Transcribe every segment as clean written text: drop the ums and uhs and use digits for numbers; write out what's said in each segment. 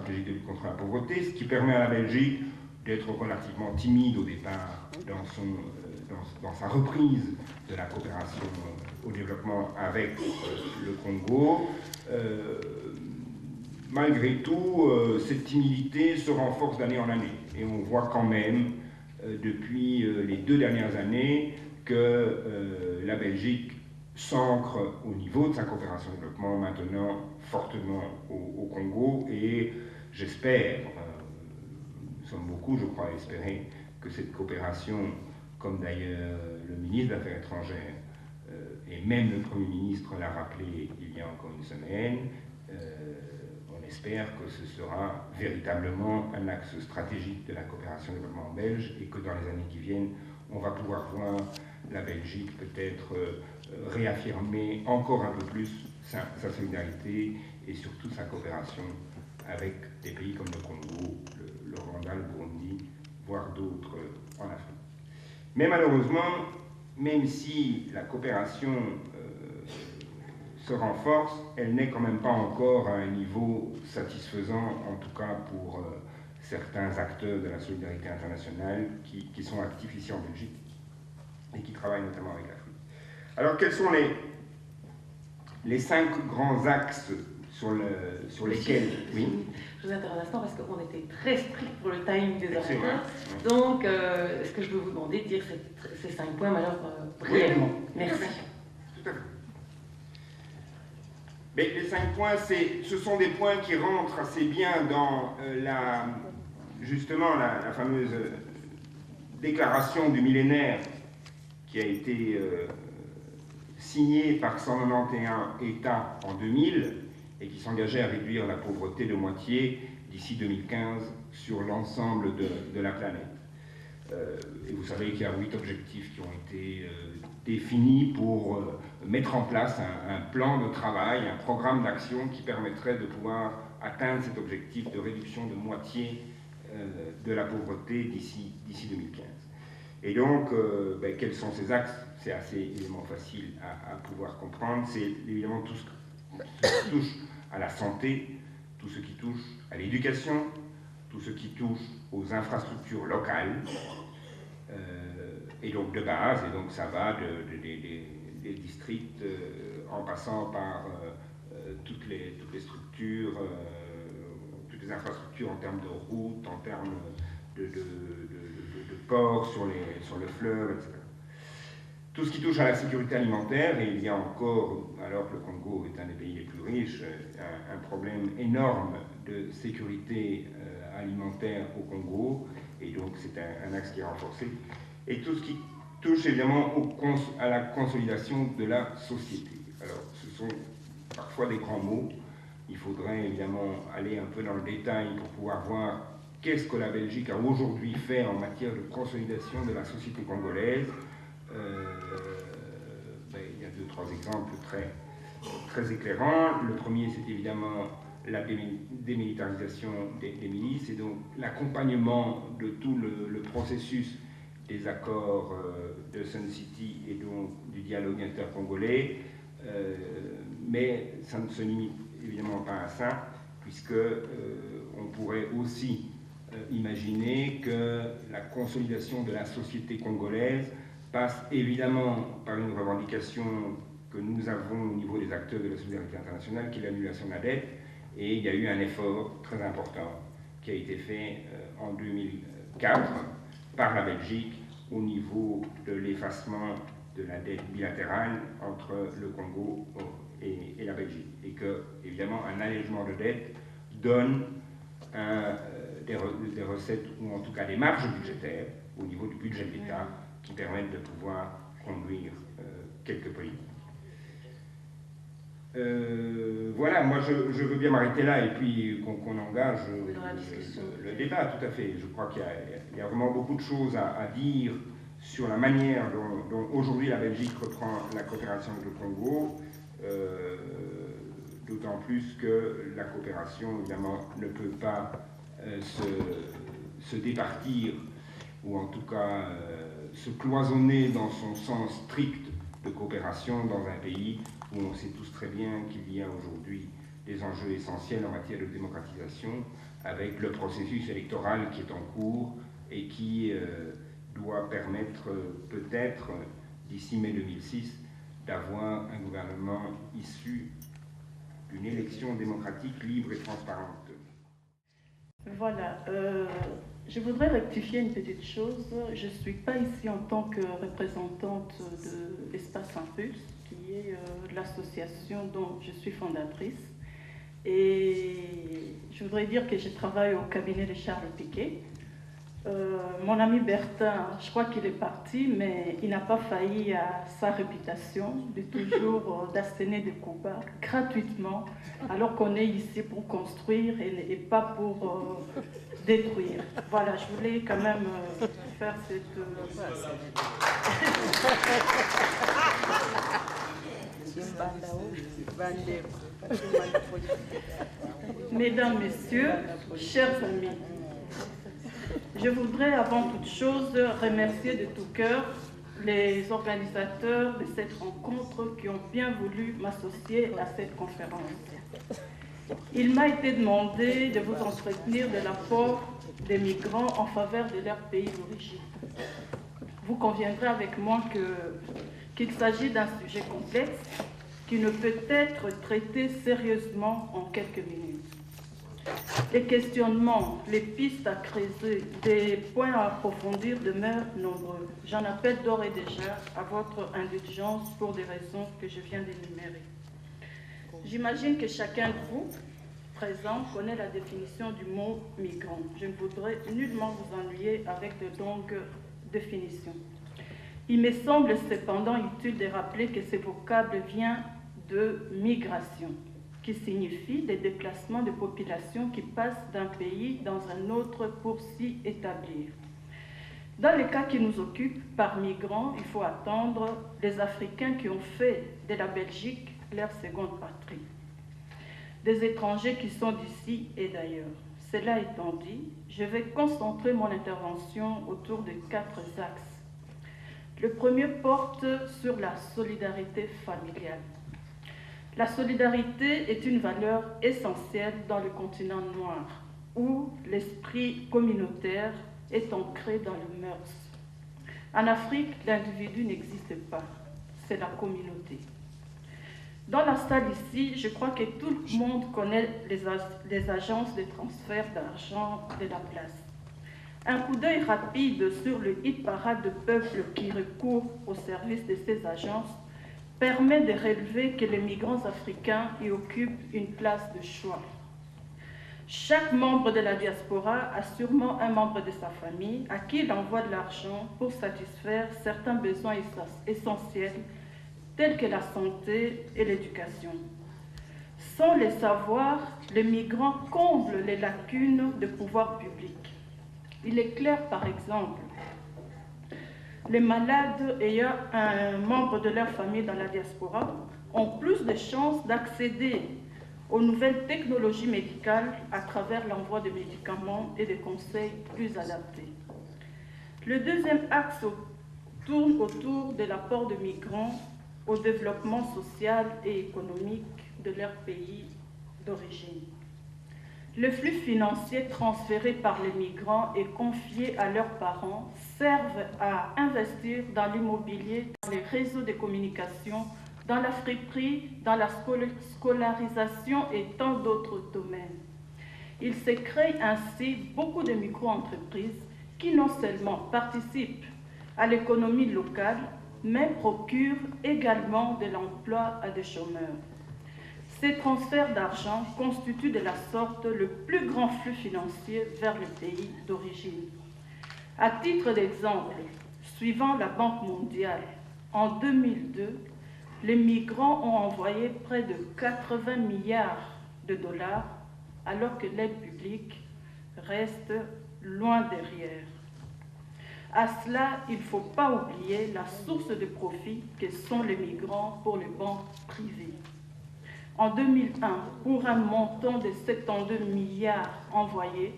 stratégique de lutte contre la pauvreté, ce qui permet à la Belgique d'être relativement timide au départ dans sa reprise de la coopération au développement avec le Congo. Malgré tout, cette timidité se renforce d'année en année. Et on voit quand même, depuis les 2 dernières années, que la Belgique s'ancre au niveau de sa coopération au développement maintenant fortement au Congo. Et j'espère, nous sommes beaucoup, je crois, à espérer que cette coopération, comme d'ailleurs le ministre des Affaires étrangères et même le Premier ministre l'a rappelé il y a encore une semaine, on espère que ce sera véritablement un axe stratégique de la coopération et développement belge et que dans les années qui viennent, on va pouvoir voir la Belgique peut-être réaffirmer encore un peu plus sa solidarité et surtout sa coopération avec des pays comme le Congo, le Rwanda, le Burundi, voire d'autres en Afrique. Mais malheureusement, même si la coopération se renforce, elle n'est quand même pas encore à un niveau satisfaisant, en tout cas pour certains acteurs de la solidarité internationale qui sont actifs ici en Belgique et qui travaillent notamment avec l'Afrique. Alors, quels sont les 5 grands axes sur lesquels... Oui. Je vous interromps un instant parce qu'on était très strict pour le time des orateurs. Donc, est-ce que je peux vous demander de dire ces 5 points, alors brièvement? Merci. Tout à fait. Mais les 5 points, ce sont des points qui rentrent assez bien dans justement la fameuse déclaration du millénaire qui a été signée par 191 États en 2000 et qui s'engageait à réduire la pauvreté de moitié d'ici 2015 sur l'ensemble de la planète. Et vous savez qu'il y a 8 objectifs qui ont été définis pour mettre en place un plan de travail, un programme d'action qui permettrait de pouvoir atteindre cet objectif de réduction de moitié de la pauvreté d'ici 2015. Et donc, quels sont ces axes? C'est assez évidemment facile à pouvoir comprendre. C'est évidemment tout ce qui touche à la santé, tout ce qui touche à l'éducation, tout ce qui touche aux infrastructures locales, et donc de base, et donc ça va des districts en passant par toutes les structures, toutes les infrastructures en termes de routes, en termes de ports sur le fleuve, etc. Tout ce qui touche à la sécurité alimentaire, et il y a encore, alors que le Congo est un des pays les plus riches, un problème énorme de sécurité alimentaire au Congo, et donc c'est un axe qui est renforcé. Et tout ce qui touche évidemment à la consolidation de la société. Alors, ce sont parfois des grands mots. Il faudrait évidemment aller un peu dans le détail pour pouvoir voir qu'est-ce que la Belgique a aujourd'hui fait en matière de consolidation de la société congolaise. Il y a 2-3 exemples très éclairants. Le premier, c'est évidemment la démilitarisation des milices et donc l'accompagnement de tout le processus des accords de Sun City et donc du dialogue intercongolais. Mais ça ne se limite évidemment pas à ça, puisque on pourrait aussi imaginer que la consolidation de la société congolaise passe évidemment par une revendication que nous avons au niveau des acteurs de la solidarité internationale, qui est l'annulation de la dette. Et il y a eu un effort très important qui a été fait en 2004 par la Belgique au niveau de l'effacement de la dette bilatérale entre le Congo et la Belgique. Et que, évidemment, un allègement de dette donne des recettes, ou en tout cas des marges budgétaires au niveau du budget de l'État qui permettent de pouvoir conduire quelques politiques. Voilà, moi je veux bien m'arrêter là et puis qu'on engage le débat, tout à fait. Je crois qu'il y a vraiment beaucoup de choses à dire sur la manière dont aujourd'hui la Belgique reprend la coopération avec le Congo, d'autant plus que la coopération, évidemment, ne peut pas se départir, ou en tout cas se cloisonner dans son sens strict de coopération dans un pays où on sait tous très bien qu'il y a aujourd'hui des enjeux essentiels en matière de démocratisation, avec le processus électoral qui est en cours et qui doit permettre peut-être, d'ici mai 2006, d'avoir un gouvernement issu d'une élection démocratique libre et transparente. Voilà, je voudrais rectifier une petite chose. Je ne suis pas ici en tant que représentante de l'Espace Impulse, qui est l'association dont je suis fondatrice. Et je voudrais dire que je travaille au cabinet de Charles Piquet. Mon ami Bertin, je crois qu'il est parti, mais il n'a pas failli à sa réputation de toujours d'asséner des coups bas gratuitement, alors qu'on est ici pour construire et pas pour détruire. Voilà, je voulais quand même faire cette... Mesdames, Messieurs, chers amis, je voudrais avant toute chose remercier de tout cœur les organisateurs de cette rencontre qui ont bien voulu m'associer à cette conférence. Il m'a été demandé de vous entretenir de l'apport des migrants en faveur de leur pays d'origine. Vous conviendrez avec moi qu'il s'agit d'un sujet complexe qui ne peut être traité sérieusement en quelques minutes. Les questionnements, les pistes à creuser, des points à approfondir demeurent nombreux. J'en appelle d'ores et déjà à votre indulgence pour des raisons que je viens d'énumérer. J'imagine que chacun de vous, présent, connaît la définition du mot migrant. Je ne voudrais nullement vous ennuyer avec de longues définitions. Il me semble cependant utile de rappeler que ce vocable vient de migration, qui signifie des déplacements de populations qui passent d'un pays dans un autre pour s'y établir. Dans le cas qui nous occupe, par migrants, il faut attendre les Africains qui ont fait de la Belgique leur seconde patrie. Des étrangers qui sont d'ici et d'ailleurs. Cela étant dit, je vais concentrer mon intervention autour de 4 axes. Le premier porte sur la solidarité familiale. La solidarité est une valeur essentielle dans le continent noir, où l'esprit communautaire est ancré dans les mœurs. En Afrique, l'individu n'existe pas, c'est la communauté. Dans la salle ici, je crois que tout le monde connaît les agences de transfert d'argent de la place. Un coup d'œil rapide sur le hit-parade de peuples qui recourent au service de ces agences permet de relever que les migrants africains y occupent une place de choix. Chaque membre de la diaspora a sûrement un membre de sa famille à qui il envoie de l'argent pour satisfaire certains besoins essentiels tels que la santé et l'éducation. Sans le savoir, les migrants comblent les lacunes de pouvoir public. Il est clair, par exemple, les malades ayant un membre de leur famille dans la diaspora ont plus de chances d'accéder aux nouvelles technologies médicales à travers l'envoi de médicaments et de conseils plus adaptés. Le deuxième axe tourne autour de l'apport de migrants au développement social et économique de leur pays d'origine. Le flux financier transféré par les migrants et confié à leurs parents servent à investir dans l'immobilier, dans les réseaux de communication, dans la friperie, dans la scolarisation et tant d'autres domaines. Il se crée ainsi beaucoup de micro-entreprises qui non seulement participent à l'économie locale, mais procurent également de l'emploi à des chômeurs. Ces transferts d'argent constituent de la sorte le plus grand flux financier vers le pays d'origine. À titre d'exemple, suivant la Banque mondiale, en 2002, les migrants ont envoyé près de 80 milliards de dollars, alors que l'aide publique reste loin derrière. À cela, il ne faut pas oublier la source de profit que sont les migrants pour les banques privées. En 2001, pour un montant de 72 milliards envoyés,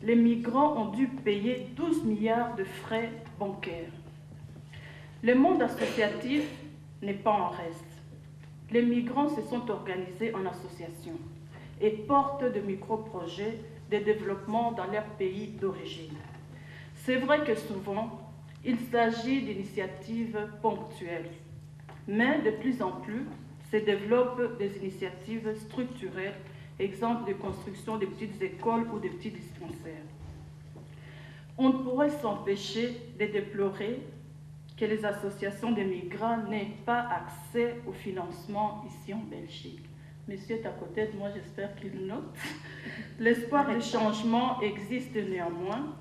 les migrants ont dû payer 12 milliards de frais bancaires. Le monde associatif n'est pas en reste. Les migrants se sont organisés en associations. et portent de micro-projets de développement dans leur pays d'origine. C'est vrai que souvent, il s'agit d'initiatives ponctuelles, mais de plus en plus se développent des initiatives structurelles, exemple de construction de petites écoles ou de petits dispensaires. On ne pourrait s'empêcher de déplorer que les associations de migrants n'aient pas accès au financement ici en Belgique. Monsieur est à côté de moi, j'espère qu'il note. L'espoir de changement existe néanmoins.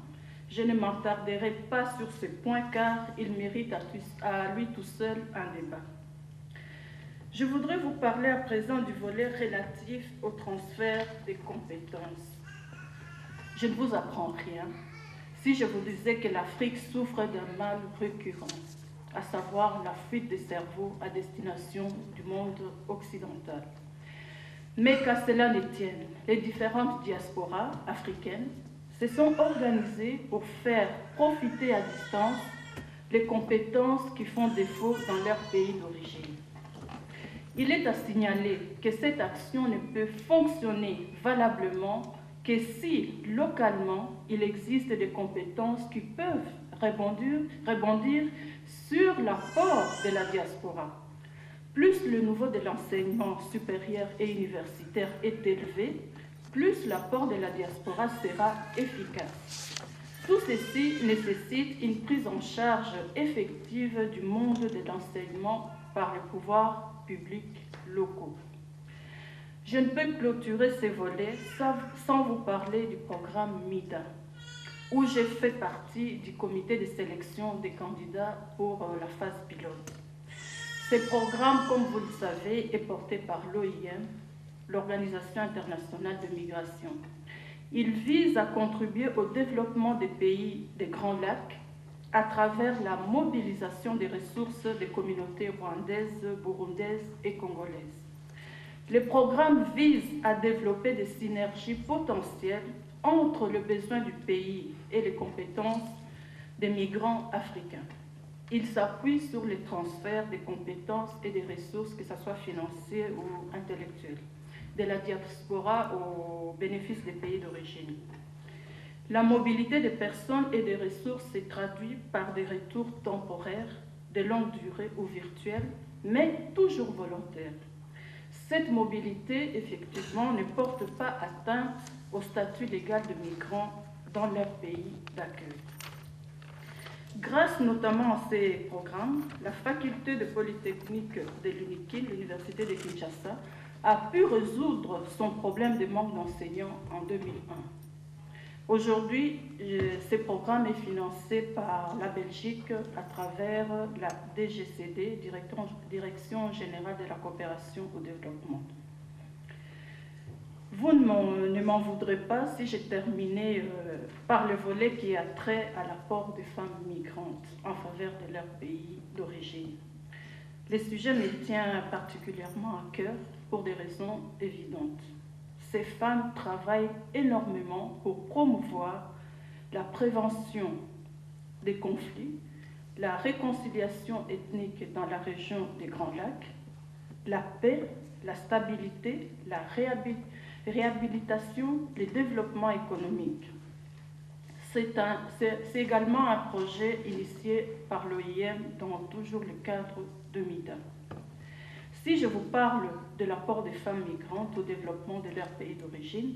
Je ne m'attarderai pas sur ce point car il mérite à lui tout seul un débat. Je voudrais vous parler à présent du volet relatif au transfert des compétences. Je ne vous apprends rien si je vous disais que l'Afrique souffre d'un mal récurrent, à savoir la fuite des cerveaux à destination du monde occidental. Mais qu'à cela ne tienne, les différentes diasporas africaines se sont organisées pour faire profiter à distance les compétences qui font défaut dans leur pays d'origine. Il est à signaler que cette action ne peut fonctionner valablement que si, localement, il existe des compétences qui peuvent rebondir sur l'apport de la diaspora. Plus le niveau de l'enseignement supérieur et universitaire est élevé, plus l'apport de la diaspora sera efficace. Tout ceci nécessite une prise en charge effective du monde de l'enseignement par le pouvoir public locaux. Je ne peux clôturer ces volets sans vous parler du programme MIDA, où j'ai fait partie du comité de sélection des candidats pour la phase pilote. Ce programme, comme vous le savez, est porté par l'OIM, l'Organisation internationale de migration. Il vise à contribuer au développement des pays des Grands Lacs à travers la mobilisation des ressources des communautés rwandaises, burundaises et congolaises. Le programme vise à développer des synergies potentielles entre le besoin du pays et les compétences des migrants africains. Il s'appuie sur les transferts des compétences et des ressources, que ce soit financières ou intellectuelles, de la diaspora au bénéfice des pays d'origine. La mobilité des personnes et des ressources se traduit par des retours temporaires, de longue durée ou virtuels, mais toujours volontaires. Cette mobilité, effectivement, ne porte pas atteinte au statut légal de migrants dans leur pays d'accueil. Grâce notamment à ces programmes, la faculté de Polytechnique de l'UNIKIL, l'Université de Kinshasa, a pu résoudre son problème de manque d'enseignants en 2001. Aujourd'hui, ce programme est financé par la Belgique à travers la DGCD, Direction générale de la coopération au développement. Vous ne m'en voudrez pas si j'ai terminé par le volet qui a trait à l'apport des femmes migrantes en faveur de leur pays d'origine. Le sujet me tient particulièrement à cœur pour des raisons évidentes. Ces femmes travaillent énormément pour promouvoir la prévention des conflits, la réconciliation ethnique dans la région des Grands Lacs, la paix, la stabilité, la réhabilitation, le développement économique. C'est également un projet initié par l'OIM dans toujours le cadre de MIDA. Si je vous parle de l'apport des femmes migrantes au développement de leur pays d'origine,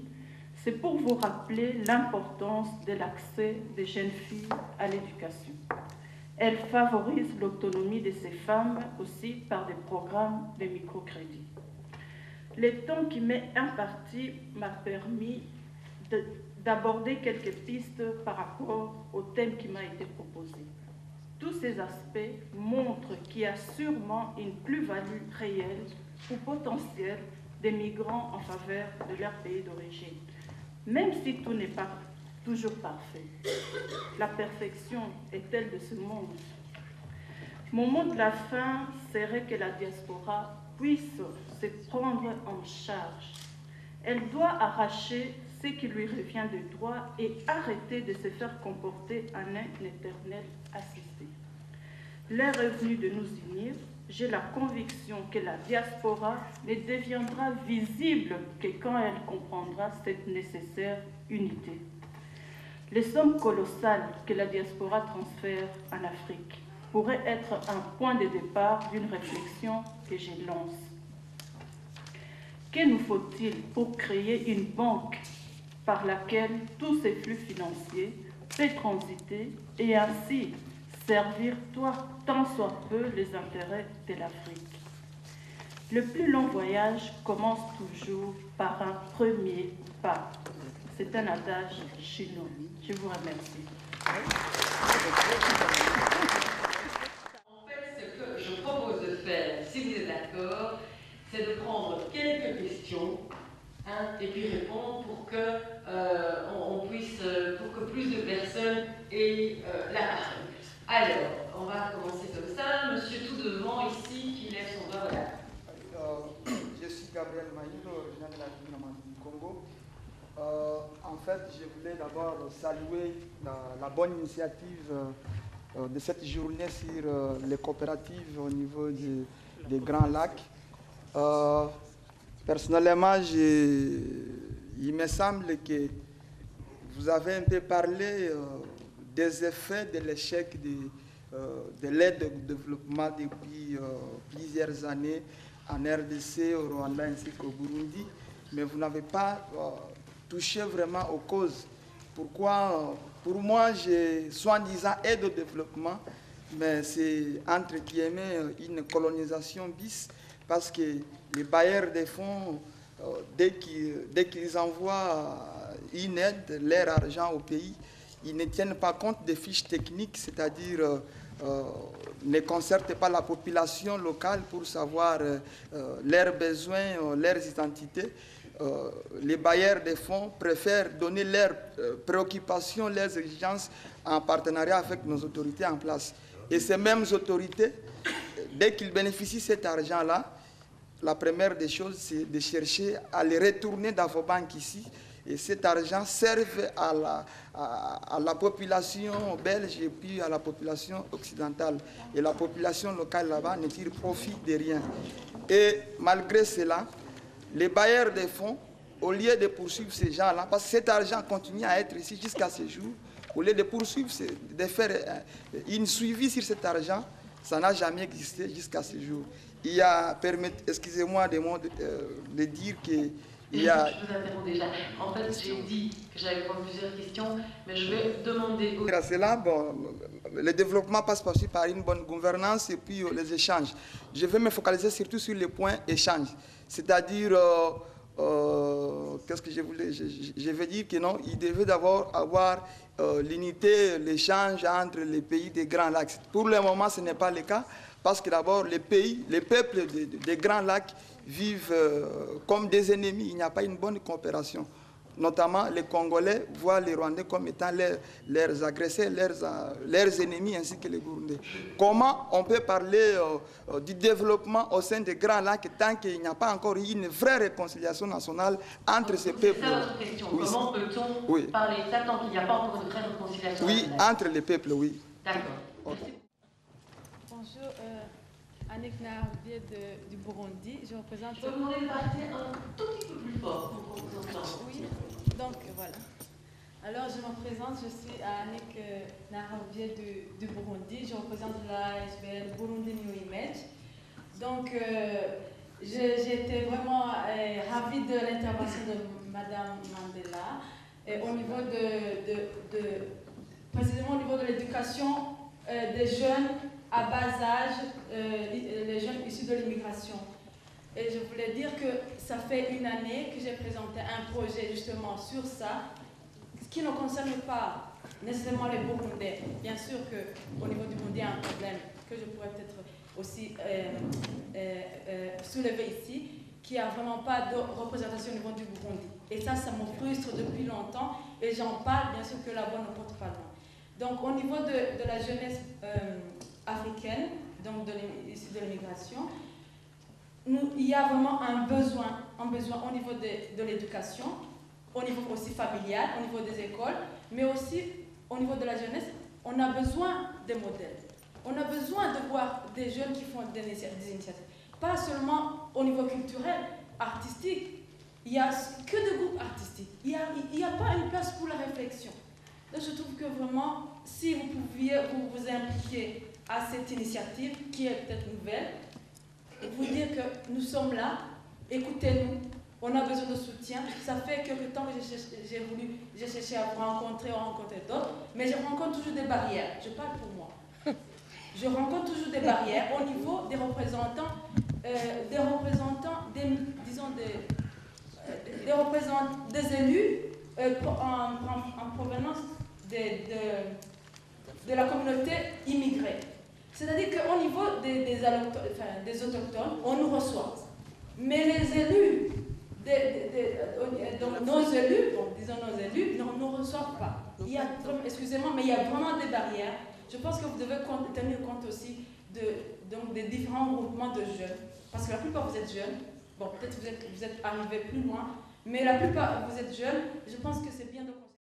c'est pour vous rappeler l'importance de l'accès des jeunes filles à l'éducation. Elle favorise l'autonomie de ces femmes aussi par des programmes de microcrédit. Le temps qui m'est imparti m'a permis d'aborder quelques pistes par rapport au thème qui m'a été proposé. Tous ces aspects montrent qu'il y a sûrement une plus-value réelle ou potentielle des migrants en faveur de leur pays d'origine, même si tout n'est pas toujours parfait. La perfection est-elle de ce monde? Mon mot de la fin serait que la diaspora puisse se prendre en charge. Elle doit arracher ce qui lui revient de droit et arrêter de se faire comporter en un éternel assisté. L'heure est venue de nous unir j'ai la conviction que la diaspora ne deviendra visible que quand elle comprendra cette nécessaire unité. Les sommes colossales que la diaspora transfère en Afrique pourraient être un point de départ d'une réflexion que je lance. Que nous faut-il pour créer une banque par laquelle tous ces flux financiers peuvent transiter et ainsi servir tant soit peu les intérêts de l'Afrique? Le plus long voyage commence toujours par un premier pas. C'est un adage chinois. Je vous remercie. En fait, ce que je propose de faire, si vous êtes d'accord, c'est de prendre quelques questions et puis répondre pour que pour que plus de personnes aient la parole. Alors, on va commencer comme ça. Monsieur tout devant ici qui lève son doigt. Voilà. Je suis Gabriel Maïlo, originaire de la République du Congo. En fait, je voulais d'abord saluer la bonne initiative de cette journée sur les coopératives au niveau des Grands Lacs. Personnellement, il me semble que vous avez un peu parlé des effets de l'échec de l'aide au développement depuis plusieurs années en RDC, au Rwanda ainsi qu'au Burundi, mais vous n'avez pas touché vraiment aux causes. Pourquoi? Pour moi, j'ai soi-disant aide au développement, mais c'est entre guillemets une colonisation bis, parce que les bailleurs des fonds, dès qu'ils envoient une aide, leur argent au pays, ils ne tiennent pas compte des fiches techniques, c'est-à-dire ne concertent pas la population locale pour savoir leurs besoins, leurs identités. Les bailleurs des fonds préfèrent donner leurs préoccupations, leurs exigences en partenariat avec nos autorités en place. Et ces mêmes autorités, dès qu'ils bénéficient de cet argent-là, la première des choses, c'est de chercher à les retourner dans vos banques ici. Et cet argent serve à la population belge et puis à la population occidentale. Et la population locale là-bas ne tire profit de rien. Et malgré cela, les bailleurs des fonds, au lieu de poursuivre ces gens-là, parce que cet argent continue à être ici jusqu'à ce jour, au lieu de poursuivre, de faire une suivi sur cet argent, ça n'a jamais existé jusqu'à ce jour. Il y a, excusez-moi de dire que il y a... Je vous interromps déjà. En fait, j'ai dit que j'allais prendre plusieurs questions, mais je vais demander... Grâce à cela, bon, le développement passe aussi par une bonne gouvernance et puis les échanges. Je vais me focaliser surtout sur les points échanges. C'est-à-dire, qu'est-ce que je voulais... Je veux dire que non, il devait d'abord avoir l'unité, l'échange entre les pays des Grands Lacs. Pour le moment, ce n'est pas le cas, parce que d'abord, les peuples des Grands Lacs vivent comme des ennemis. Il n'y a pas une bonne coopération. Notamment, les Congolais voient les Rwandais comme étant leurs agresseurs, leurs ennemis, ainsi que les Burundais. Comment on peut parler du développement au sein des Grands Lacs tant qu'il n'y a pas encore eu une vraie réconciliation nationale entre ces peuples? C'est ça votre question. Oui. Comment peut-on parler de ça tant qu'il n'y a pas encore une vraie réconciliation nationale? Oui, entre les peuples, oui. D'accord. Okay. Bonjour, Annick Nahardier du Burundi. Je représente... Je peux vous demander de parler un tout petit peu plus fort pour qu'on vous entende. Oui, donc voilà. Alors je me présente, je suis Annick Nahardier du Burundi. Je représente la SBL Burundi New Image. Donc j'ai été vraiment ravie de l'intervention de Madame Mandela au niveau précisément au niveau de l'éducation des jeunes à bas âge, les jeunes issus de l'immigration. Et je voulais dire que ça fait une année que j'ai présenté un projet justement sur ça, ce qui ne concerne pas nécessairement les Burundais. Bien sûr qu'au niveau du Burundi, il y a un problème que je pourrais peut-être aussi soulever ici, qui n'y a vraiment pas de représentation au niveau du Burundi. Et ça me frustre depuis longtemps, et j'en parle, bien sûr que la voix ne porte pas loin. Donc au niveau de la jeunesse africaine, donc issue de l'immigration, il y a vraiment un besoin au niveau de l'éducation, au niveau aussi familial, au niveau des écoles, mais aussi au niveau de la jeunesse, on a besoin de modèles. On a besoin de voir des jeunes qui font des initiatives. Pas seulement au niveau culturel, artistique. Il n'y a que des groupes artistiques. Il n'y a pas une place pour la réflexion. Donc je trouve que vraiment, si vous pouviez vous impliquer à cette initiative, qui est peut-être nouvelle, vous dire que nous sommes là, écoutez-nous, on a besoin de soutien. Ça fait quelque temps que j'ai cherché à vous rencontrer d'autres, mais je rencontre toujours des barrières. Je parle pour moi. Je rencontre toujours des barrières au niveau des représentants, des élus en provenance de la communauté immigrée. C'est-à-dire qu'au niveau des autochtones, on nous reçoit. Mais les élus, donc nos élus, ne nous reçoivent pas. Excusez-moi, mais il y a vraiment des barrières. Je pense que vous devez tenir compte aussi des différents groupements de jeunes. Parce que la plupart, vous êtes jeunes. Bon, peut-être vous êtes arrivés plus loin. Mais la plupart, vous êtes jeunes. Je pense que c'est bien de